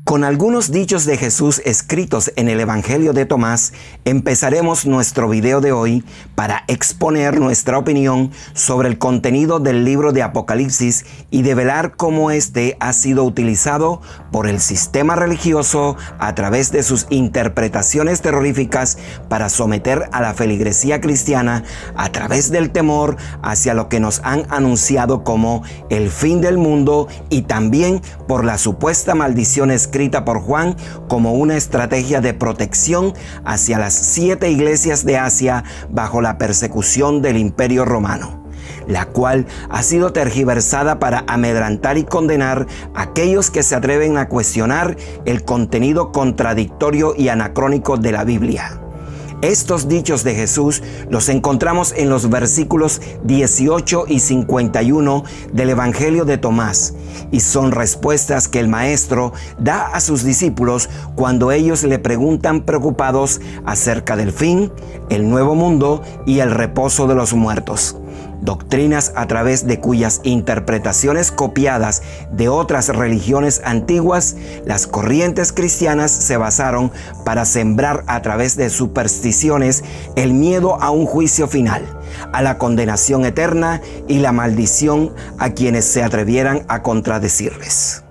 Con algunos dichos de Jesús escritos en el Evangelio de Tomás, empezaremos nuestro video de hoy para exponer nuestra opinión sobre el contenido del libro de Apocalipsis y develar cómo este ha sido utilizado por el sistema religioso a través de sus interpretaciones terroríficas para someter a la feligresía cristiana a través del temor hacia lo que nos han anunciado como el fin del mundo y también por la supuesta maldición escrita por Juan como una estrategia de protección hacia las 7 iglesias de Asia bajo la persecución del Imperio Romano, la cual ha sido tergiversada para amedrentar y condenar a aquellos que se atreven a cuestionar el contenido contradictorio y anacrónico de la Biblia. Estos dichos de Jesús los encontramos en los versículos 18 y 51 del Evangelio de Tomás y son respuestas que el Maestro da a sus discípulos cuando ellos le preguntan preocupados acerca del fin, el nuevo mundo y el reposo de los muertos. Doctrinas a través de cuyas interpretaciones copiadas de otras religiones antiguas, las corrientes cristianas se basaron para sembrar a través de supersticiones el miedo a un juicio final, a la condenación eterna y la maldición a quienes se atrevieran a contradecirles.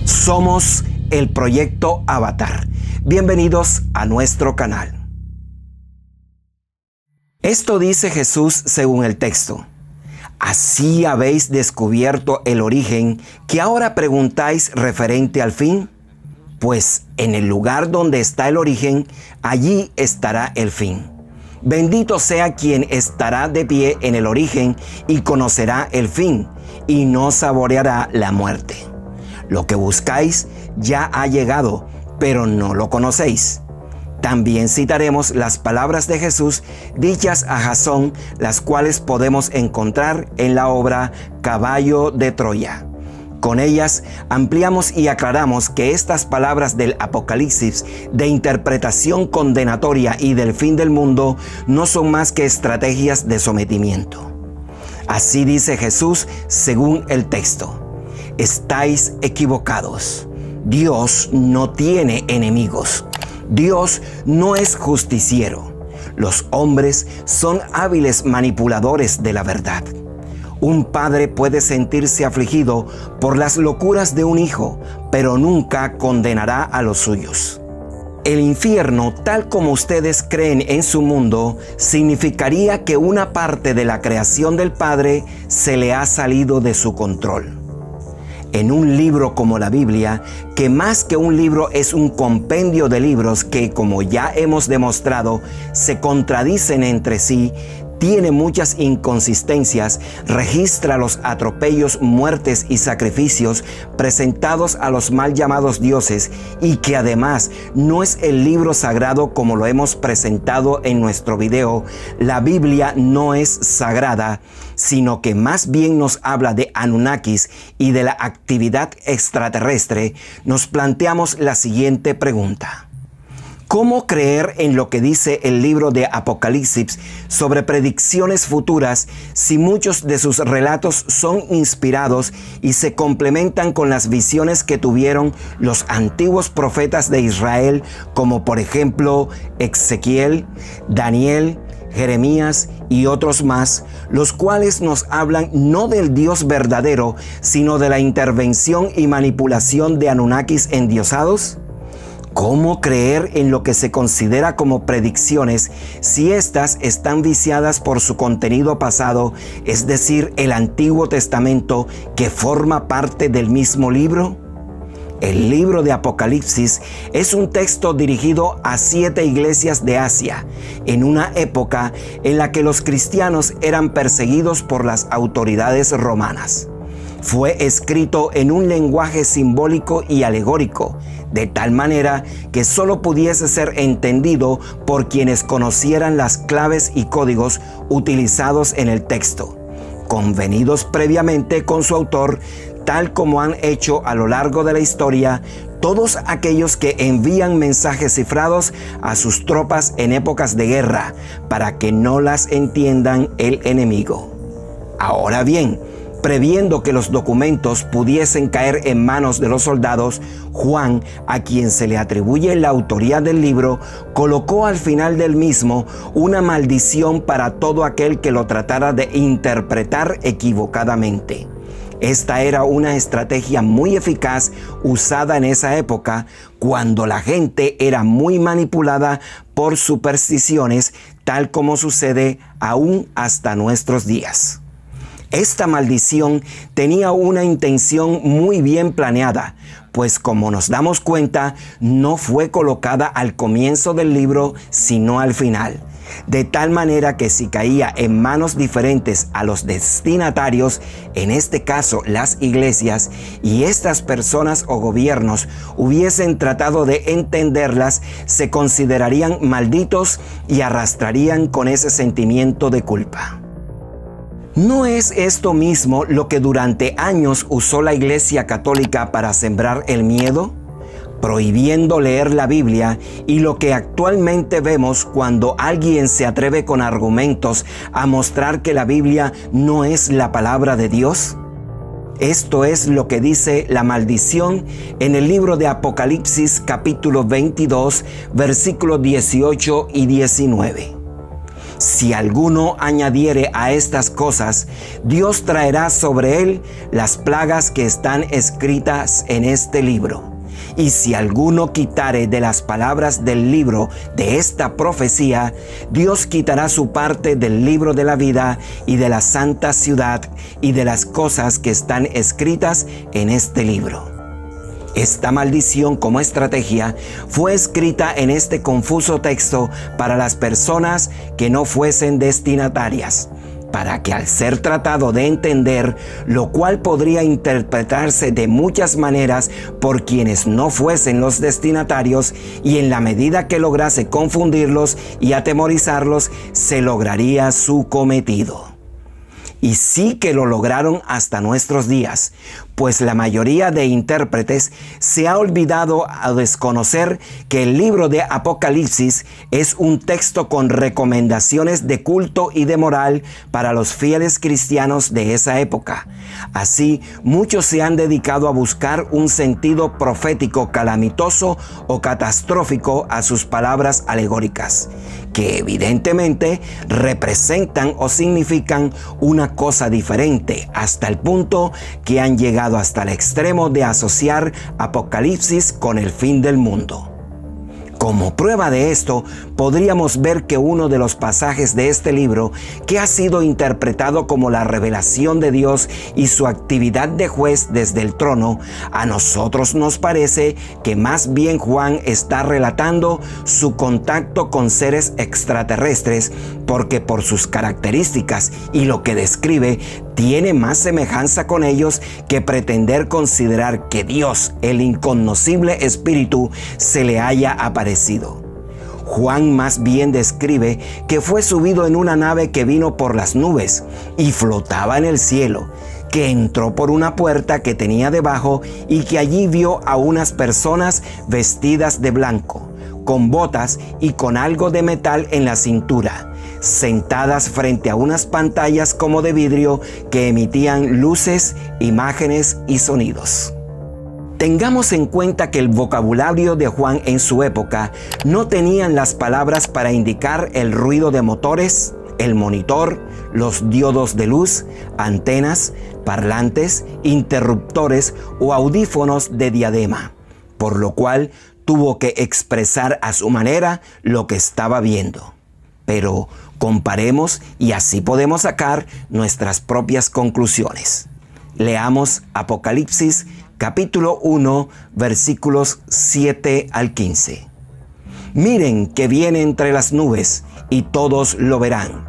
Somos el Proyecto Avatar. Bienvenidos a nuestro canal. Esto dice Jesús según el texto. ¿Así habéis descubierto el origen que ahora preguntáis referente al fin? Pues en el lugar donde está el origen, allí estará el fin. Bendito sea quien estará de pie en el origen y conocerá el fin, y no saboreará la muerte. Lo que buscáis ya ha llegado, pero no lo conocéis. También citaremos las palabras de Jesús dichas a Jasón, las cuales podemos encontrar en la obra Caballo de Troya. Con ellas ampliamos y aclaramos que estas palabras del Apocalipsis de interpretación condenatoria y del fin del mundo no son más que estrategias de sometimiento. Así dice Jesús según el texto. Estáis equivocados. Dios no tiene enemigos. Dios no es justiciero. Los hombres son hábiles manipuladores de la verdad. Un padre puede sentirse afligido por las locuras de un hijo, pero nunca condenará a los suyos. El infierno, tal como ustedes creen en su mundo, significaría que una parte de la creación del Padre se le ha salido de su control. En un libro como la Biblia, que más que un libro es un compendio de libros que, como ya hemos demostrado, se contradicen entre sí, tiene muchas inconsistencias, registra los atropellos, muertes y sacrificios presentados a los mal llamados dioses y que además no es el libro sagrado como lo hemos presentado en nuestro video. La Biblia no es sagrada, sino que más bien nos habla de Anunnakis y de la actividad extraterrestre. Nos planteamos la siguiente pregunta. ¿Cómo creer en lo que dice el libro de Apocalipsis sobre predicciones futuras si muchos de sus relatos son inspirados y se complementan con las visiones que tuvieron los antiguos profetas de Israel, como por ejemplo Ezequiel, Daniel, Jeremías y otros más, los cuales nos hablan no del Dios verdadero, sino de la intervención y manipulación de Anunnakis endiosados? ¿Cómo creer en lo que se considera como predicciones si éstas están viciadas por su contenido pasado, es decir, el Antiguo Testamento que forma parte del mismo libro? El libro de Apocalipsis es un texto dirigido a 7 iglesias de Asia, en una época en la que los cristianos eran perseguidos por las autoridades romanas. Fue escrito en un lenguaje simbólico y alegórico, de tal manera que solo pudiese ser entendido por quienes conocieran las claves y códigos utilizados en el texto, convenidos previamente con su autor, tal como han hecho a lo largo de la historia todos aquellos que envían mensajes cifrados a sus tropas en épocas de guerra, para que no las entiendan el enemigo. Ahora bien, Previendo que los documentos pudiesen caer en manos de los soldados, Juan, a quien se le atribuye la autoría del libro, colocó al final del mismo una maldición para todo aquel que lo tratara de interpretar equivocadamente. Esta era una estrategia muy eficaz usada en esa época, cuando la gente era muy manipulada por supersticiones, tal como sucede aún hasta nuestros días. Esta maldición tenía una intención muy bien planeada, pues como nos damos cuenta, no fue colocada al comienzo del libro, sino al final. De tal manera que si caía en manos diferentes a los destinatarios, en este caso las iglesias, y estas personas o gobiernos hubiesen tratado de entenderlas, se considerarían malditos y arrastrarían con ese sentimiento de culpa. ¿No es esto mismo lo que durante años usó la Iglesia Católica para sembrar el miedo? Prohibiendo leer la Biblia, y lo que actualmente vemos cuando alguien se atreve con argumentos a mostrar que la Biblia no es la palabra de Dios. Esto es lo que dice la maldición en el libro de Apocalipsis capítulo 22, versículos 18 y 19. Si alguno añadiere a estas cosas, Dios traerá sobre él las plagas que están escritas en este libro. Y si alguno quitare de las palabras del libro de esta profecía, Dios quitará su parte del libro de la vida y de la santa ciudad y de las cosas que están escritas en este libro. Esta maldición como estrategia fue escrita en este confuso texto para las personas que no fuesen destinatarias, para que al ser tratado de entender, lo cual podría interpretarse de muchas maneras por quienes no fuesen los destinatarios, y en la medida que lograse confundirlos y atemorizarlos, se lograría su cometido. Y sí que lo lograron hasta nuestros días, pues la mayoría de intérpretes se ha olvidado a desconocer que el libro de Apocalipsis es un texto con recomendaciones de culto y de moral para los fieles cristianos de esa época. Así, muchos se han dedicado a buscar un sentido profético calamitoso o catastrófico a sus palabras alegóricas, que evidentemente representan o significan una cosa diferente, hasta el punto que han llegado hasta el extremo de asociar Apocalipsis con el fin del mundo. Como prueba de esto, podríamos ver que uno de los pasajes de este libro, que ha sido interpretado como la revelación de Dios y su actividad de juez desde el trono, a nosotros nos parece que más bien Juan está relatando su contacto con seres extraterrestres, porque por sus características y lo que describe, tiene más semejanza con ellos que pretender considerar que Dios, el incognoscible Espíritu, se le haya aparecido. Juan más bien describe que fue subido en una nave que vino por las nubes y flotaba en el cielo, que entró por una puerta que tenía debajo y que allí vio a unas personas vestidas de blanco, con botas y con algo de metal en la cintura, sentadas frente a unas pantallas como de vidrio que emitían luces, imágenes y sonidos. Tengamos en cuenta que el vocabulario de Juan en su época no tenían las palabras para indicar el ruido de motores, el monitor, los diodos de luz, antenas, parlantes, interruptores o audífonos de diadema, por lo cual tuvo que expresar a su manera lo que estaba viendo. Pero comparemos y así podemos sacar nuestras propias conclusiones. Leamos Apocalipsis capítulo 1, versículos 7 al 15. Miren que viene entre las nubes, y todos lo verán.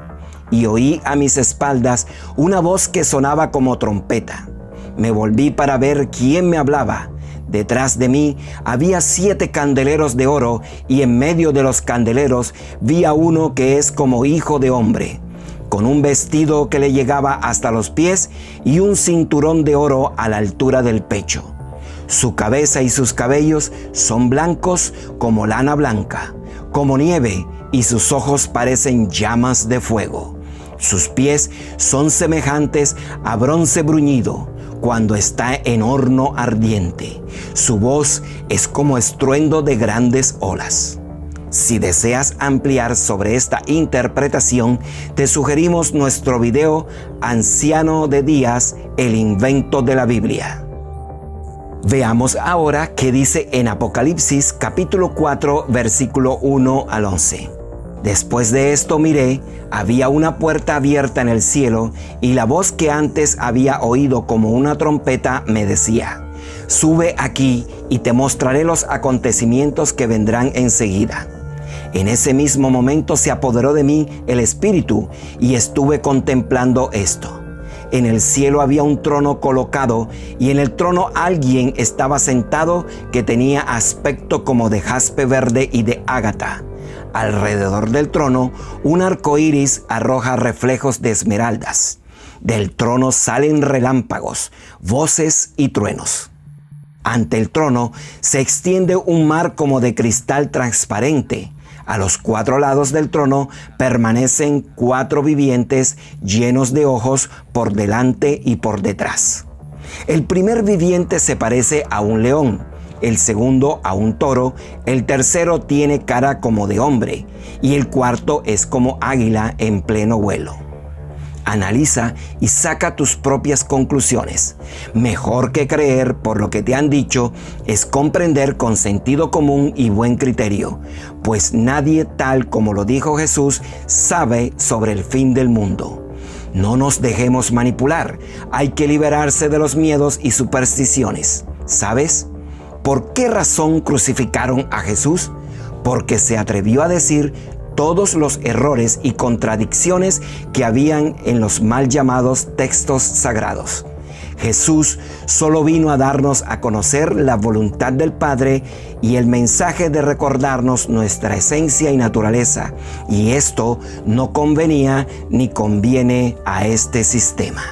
Y oí a mis espaldas una voz que sonaba como trompeta. Me volví para ver quién me hablaba. Detrás de mí había 7 candeleros de oro, y en medio de los candeleros vi a uno que es como hijo de hombre, con un vestido que le llegaba hasta los pies y un cinturón de oro a la altura del pecho. Su cabeza y sus cabellos son blancos como lana blanca, como nieve, y sus ojos parecen llamas de fuego. Sus pies son semejantes a bronce bruñido cuando está en horno ardiente. Su voz es como estruendo de grandes olas. Si deseas ampliar sobre esta interpretación, te sugerimos nuestro video Anciano de Días, el invento de la Biblia. Veamos ahora qué dice en Apocalipsis capítulo 4, versículo 1 al 11. Después de esto miré, había una puerta abierta en el cielo, y la voz que antes había oído como una trompeta me decía: sube aquí y te mostraré los acontecimientos que vendrán enseguida. En ese mismo momento se apoderó de mí el Espíritu, y estuve contemplando esto. En el cielo había un trono colocado, y en el trono alguien estaba sentado que tenía aspecto como de jaspe verde y de ágata. Alrededor del trono, un arco iris arroja reflejos de esmeraldas. Del trono salen relámpagos, voces y truenos. Ante el trono se extiende un mar como de cristal transparente. A los 4 lados del trono permanecen 4 vivientes llenos de ojos por delante y por detrás. El primer viviente se parece a un león, el segundo a un toro, el tercero tiene cara como de hombre y el cuarto es como águila en pleno vuelo. Analiza y saca tus propias conclusiones. Mejor que creer por lo que te han dicho es comprender con sentido común y buen criterio, pues nadie, tal como lo dijo Jesús, sabe sobre el fin del mundo. No nos dejemos manipular. Hay que liberarse de los miedos y supersticiones. ¿Sabes por qué razón crucificaron a Jesús? Porque se atrevió a decir todos los errores y contradicciones que habían en los mal llamados textos sagrados. Jesús solo vino a darnos a conocer la voluntad del Padre y el mensaje de recordarnos nuestra esencia y naturaleza, y esto no convenía ni conviene a este sistema.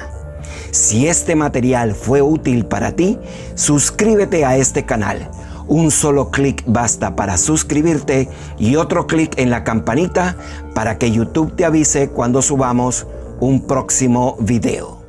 Si este material fue útil para ti, suscríbete a este canal. Un solo clic basta para suscribirte y otro clic en la campanita para que YouTube te avise cuando subamos un próximo video.